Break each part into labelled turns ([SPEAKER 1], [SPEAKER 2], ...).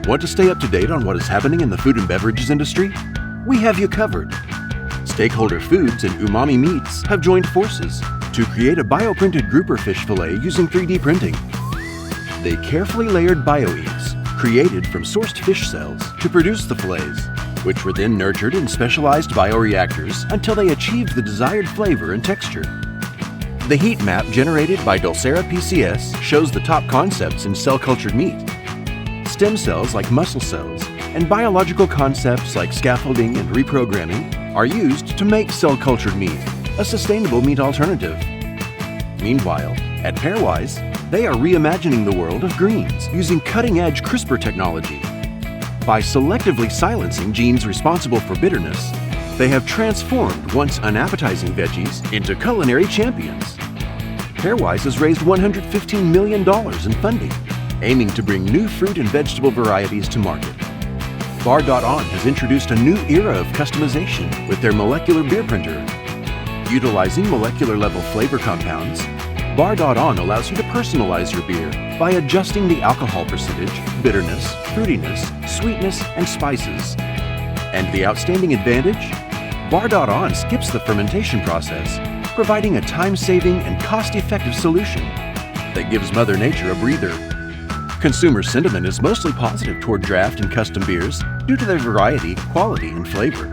[SPEAKER 1] Want to stay up to date on what is happening in the food and beverages industry? We have you covered. Stakeholder Foods and Umami Meats have joined forces to create a bioprinted grouper fish fillet using 3D printing. They carefully layered bioeaves, created from sourced fish cells, to produce the fillets, which were then nurtured in specialized bioreactors until they achieved the desired flavor and texture. The heat map generated by Dulcera PCS shows the top concepts in cell-cultured meat. Stem cells like muscle cells and biological concepts like scaffolding and reprogramming are used to make cell-cultured meat a sustainable meat alternative. Meanwhile, at Pairwise, they are reimagining the world of greens using cutting-edge CRISPR technology. By selectively silencing genes responsible for bitterness, they have transformed once unappetizing veggies into culinary champions. Pairwise has raised $115 million in funding, aiming to bring new fruit and vegetable varieties to market. Bar.on has introduced a new era of customization with their molecular beer printer. Utilizing molecular-level flavor compounds, Bar.on allows you to personalize your beer by adjusting the alcohol percentage, bitterness, fruitiness, sweetness, and spices. And the outstanding advantage? Bar.on skips the fermentation process, providing a time-saving and cost-effective solution that gives Mother Nature a breather. Consumer sentiment is mostly positive toward draft and custom beers due to their variety, quality, and flavor.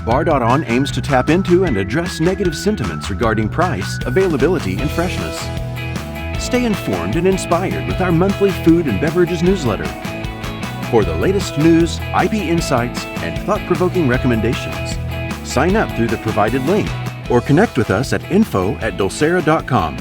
[SPEAKER 1] Bar.on aims to tap into and address negative sentiments regarding price, availability, and freshness. Stay informed and inspired with our monthly food and beverages newsletter. For the latest news, IP insights, and thought-provoking recommendations, sign up through the provided link or connect with us at info@dulcera.com.